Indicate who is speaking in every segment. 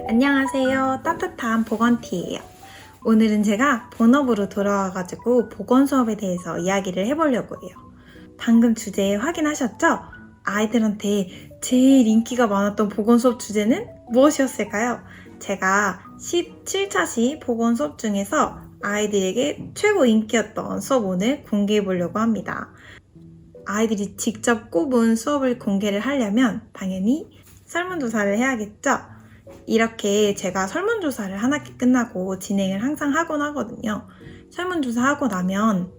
Speaker 1: 안녕하세요. 따뜻한 보건티예요. 오늘은 제가 본업으로 돌아와가지고 보건 수업에 대해서 이야기를 해보려고 해요. 방금 주제 확인하셨죠? 아이들한테 제일 인기가 많았던 보건 수업 주제는 무엇이었을까요? 제가 17차시 보건 수업 중에서 아이들에게 최고 인기였던 수업 오늘 공개해 보려고 합니다. 아이들이 직접 꼽은 수업을 공개를 하려면 당연히 설문조사를 해야겠죠? 이렇게 제가 설문조사를 한 학기 끝나고 진행을 항상 하곤 하거든요. 설문조사하고 나면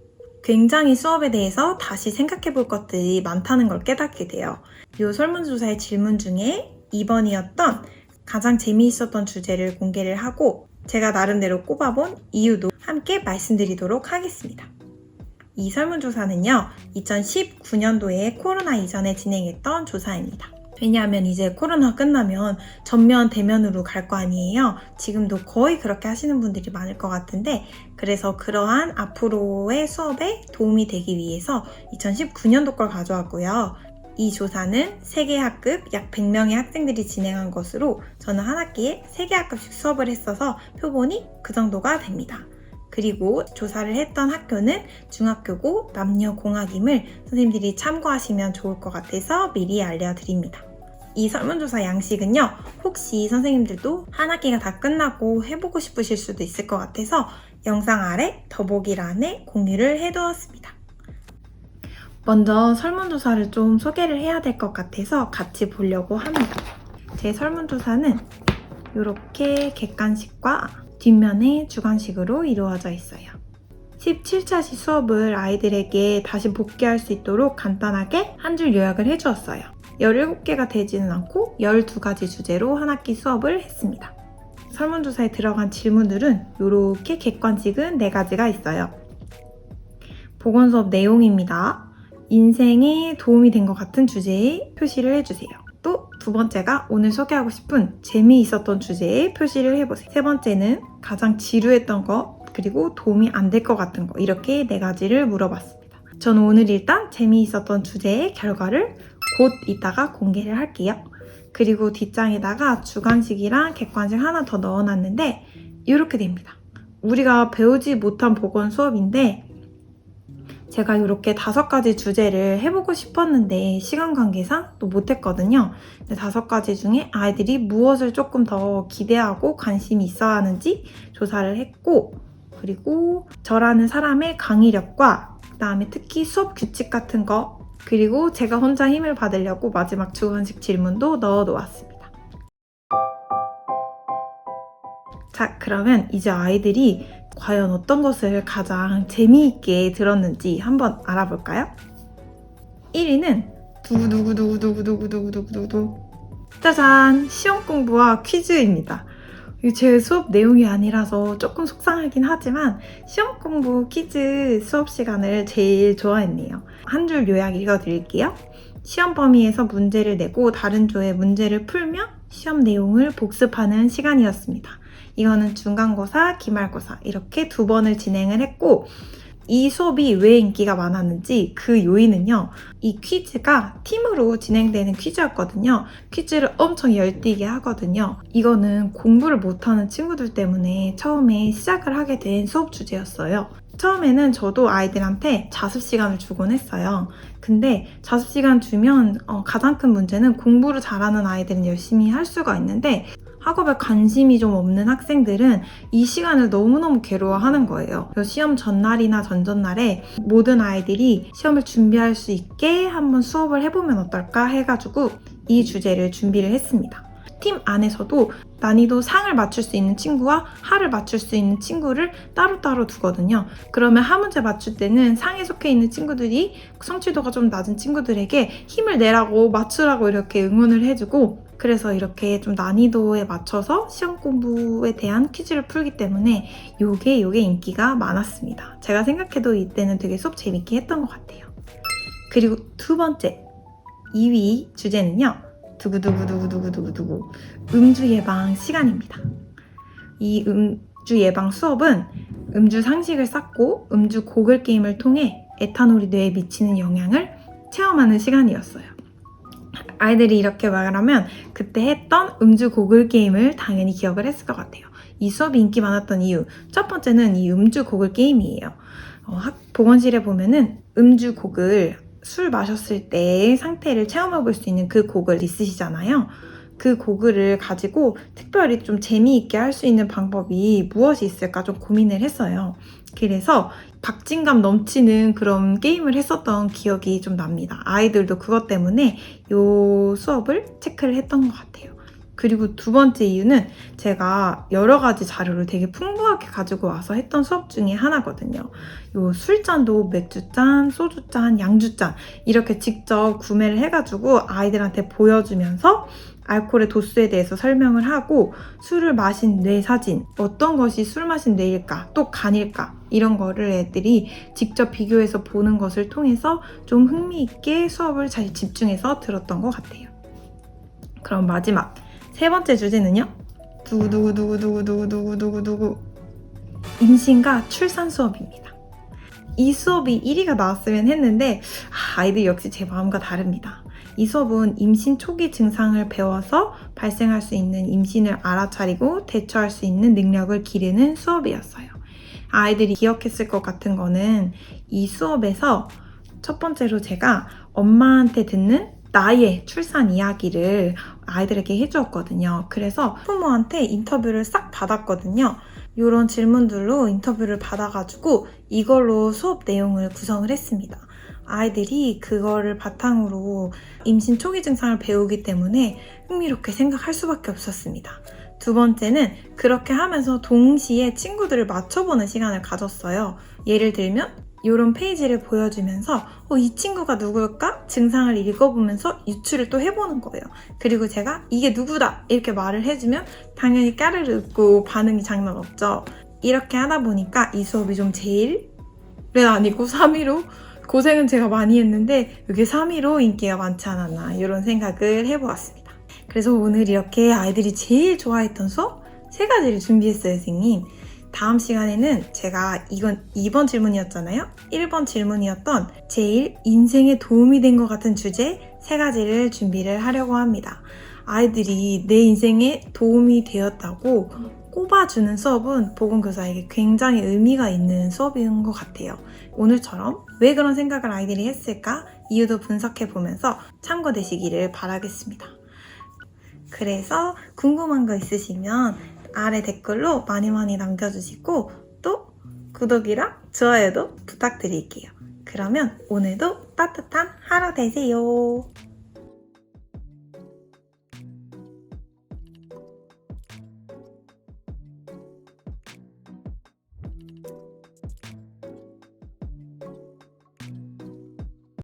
Speaker 1: 굉장히 수업에 대해서 다시 생각해 볼 것들이 많다는 걸 깨닫게 돼요. 이 설문조사의 질문 중에 2번이었던 가장 재미있었던 주제를 공개를 하고 제가 나름대로 꼽아본 이유도 함께 말씀드리도록 하겠습니다. 이 설문조사는요, 2019년도에 코로나 이전에 진행했던 조사입니다. 왜냐하면 이제 코로나 끝나면 전면 대면으로 갈 거 아니에요. 지금도 거의 그렇게 하시는 분들이 많을 것 같은데, 그래서 그러한 앞으로의 수업에 도움이 되기 위해서 2019년도 걸 가져왔고요. 이 조사는 세계학급 약 100명의 학생들이 진행한 것으로 저는 한 학기에 3개 학급씩 수업을 했어서 표본이 그 정도가 됩니다. 그리고 조사를 했던 학교는 중학교고 남녀공학임을 선생님들이 참고하시면 좋을 것 같아서 미리 알려드립니다. 이 설문조사 양식은요, 혹시 선생님들도 한 학기가 다 끝나고 해보고 싶으실 수도 있을 것 같아서 영상 아래 더보기란에 공유를 해두었습니다. 먼저 설문조사를 좀 소개를 해야 될 것 같아서 같이 보려고 합니다. 제 설문조사는 이렇게 객관식과 뒷면에 주관식으로 이루어져 있어요. 17차시 수업을 아이들에게 다시 복귀할 수 있도록 간단하게 한 줄 요약을 해주었어요. 17개가 되지는 않고 12가지 주제로 한 학기 수업을 했습니다. 설문조사에 들어간 질문들은 이렇게 객관식은 4가지가 있어요. 보건수업 내용입니다. 인생에 도움이 된 것 같은 주제에 표시를 해주세요. 또 두 번째가 오늘 소개하고 싶은 재미있었던 주제에 표시를 해보세요. 세 번째는 가장 지루했던 거, 그리고 도움이 안 될 것 같은 거, 이렇게 4가지를 물어봤습니다. 저는 오늘 일단 재미있었던 주제의 결과를 곧 이따가 공개를 할게요. 그리고 뒷장에다가 주관식이랑 객관식 하나 더 넣어놨는데 이렇게 됩니다. 우리가 배우지 못한 보건 수업인데 제가 이렇게 5가지 주제를 해보고 싶었는데 시간 관계상 또 못했거든요. 5가지 중에 아이들이 무엇을 조금 더 기대하고 관심이 있어야 하는지 조사를 했고, 그리고 저라는 사람의 강의력과 그다음에 특히 수업 규칙 같은 거, 그리고 제가 혼자 힘을 받으려고 마지막 주관식 질문도 넣어 놓았습니다. 자, 그러면 이제 아이들이 과연 어떤 것을 가장 재미있게 들었는지 한번 알아볼까요? 1위는 두구두구두구두구두구두구두구 짜잔! 시험 공부와 퀴즈입니다. 제 수업 내용이 아니라서 조금 속상하긴 하지만 시험 공부 퀴즈 수업 시간을 제일 좋아했네요. 한 줄 요약 읽어드릴게요. 시험 범위에서 문제를 내고 다른 조의 문제를 풀며 시험 내용을 복습하는 시간이었습니다. 이거는 중간고사, 기말고사 이렇게 2번을 진행을 했고, 이 수업이 왜 인기가 많았는지 그 요인은요, 이 퀴즈가 팀으로 진행되는 퀴즈였거든요. 퀴즈를 엄청 열띠게 하거든요. 이거는 공부를 못하는 친구들 때문에 처음에 시작을 하게 된 수업 주제였어요. 처음에는 저도 아이들한테 자습 시간을 주곤 했어요. 근데 자습 시간 주면 가장 큰 문제는 공부를 잘하는 아이들은 열심히 할 수가 있는데 학업에 관심이 좀 없는 학생들은 이 시간을 너무너무 괴로워하는 거예요. 시험 전날이나 전전날에 모든 아이들이 시험을 준비할 수 있게 한번 수업을 해보면 어떨까 해가지고 이 주제를 준비를 했습니다. 팀 안에서도 난이도 상을 맞출 수 있는 친구와 하를 맞출 수 있는 친구를 따로따로 두거든요. 그러면 한 문제 맞출 때는 상에 속해 있는 친구들이 성취도가 좀 낮은 친구들에게 힘을 내라고 맞추라고 이렇게 응원을 해주고, 그래서 이렇게 좀 난이도에 맞춰서 시험 공부에 대한 퀴즈를 풀기 때문에 요게 인기가 많았습니다. 제가 생각해도 이때는 되게 수업 재밌게 했던 것 같아요. 그리고 두 번째, 2위 주제는요, 두구두구두구두구두구두구 음주 예방 시간입니다. 이 음주 예방 수업은 음주 상식을 쌓고 음주 고글 게임을 통해 에탄올이 뇌에 미치는 영향을 체험하는 시간이었어요. 아이들이 이렇게 말하면 그때 했던 음주 고글 게임을 당연히 기억을 했을 것 같아요. 이 수업이 인기 많았던 이유, 첫 번째는 이 음주 고글 게임이에요. 보건실에 보면은 음주 고글, 술 마셨을 때 상태를 체험해 볼 수 있는 그 고글 있으시잖아요. 그 고글을 가지고 특별히 좀 재미있게 할 수 있는 방법이 무엇이 있을까 좀 고민을 했어요. 그래서 박진감 넘치는 그런 게임을 했었던 기억이 좀 납니다. 아이들도 그것 때문에 이 수업을 체크를 했던 것 같아요. 그리고 두 번째 이유는 제가 여러 가지 자료를 되게 풍부하게 가지고 와서 했던 수업 중에 하나거든요. 요 술잔도 맥주잔, 소주잔, 양주잔 이렇게 직접 구매를 해가지고 아이들한테 보여주면서 알코올의 도수에 대해서 설명을 하고 술을 마신 뇌 사진, 어떤 것이 술 마신 뇌일까, 또 간일까 이런 거를 애들이 직접 비교해서 보는 것을 통해서 좀 흥미있게 수업을 잘 집중해서 들었던 것 같아요. 그럼 마지막 세 번째 주제는요. 두구두구두구두구두구두구두구 임신과 출산 수업입니다. 이 수업이 1위가 나왔으면 했는데 아이들 역시 제 마음과 다릅니다. 이 수업은 임신 초기 증상을 배워서 발생할 수 있는 임신을 알아차리고 대처할 수 있는 능력을 기르는 수업이었어요. 아이들이 기억했을 것 같은 거는 이 수업에서 첫 번째로 제가 엄마한테 듣는 나의 출산 이야기를 아이들에게 해주었거든요. 그래서 부모한테 인터뷰를 싹 받았거든요. 이런 질문들로 인터뷰를 받아가지고 이걸로 수업 내용을 구성을 했습니다. 아이들이 그거를 바탕으로 임신 초기 증상을 배우기 때문에 흥미롭게 생각할 수밖에 없었습니다. 두 번째는 그렇게 하면서 동시에 친구들을 맞춰보는 시간을 가졌어요. 예를 들면 이런 페이지를 보여주면서 이 친구가 누굴까? 증상을 읽어보면서 유추를 또 해보는 거예요. 그리고 제가 이게 누구다 이렇게 말을 해주면 당연히 까르르 웃고 반응이 장난 없죠. 이렇게 하다 보니까 이 수업이 좀 제일은 아니고 3위로 고생은 제가 많이 했는데 이게 3위로 인기가 많지 않았나 이런 생각을 해보았습니다. 그래서 오늘 이렇게 아이들이 제일 좋아했던 수업 3가지를 준비했어요, 선생님. 다음 시간에는 제가 이건 2번 질문이었잖아요. 1번 질문이었던 제일 인생에 도움이 된 것 같은 주제 3가지를 준비를 하려고 합니다. 아이들이 내 인생에 도움이 되었다고 꼽아주는 수업은 보건교사에게 굉장히 의미가 있는 수업인 것 같아요. 오늘처럼 왜 그런 생각을 아이들이 했을까? 이유도 분석해보면서 참고되시기를 바라겠습니다. 그래서 궁금한 거 있으시면 아래 댓글로 많이 남겨주시고 또 구독이랑 좋아요도 부탁드릴게요. 그러면 오늘도 따뜻한 하루 되세요.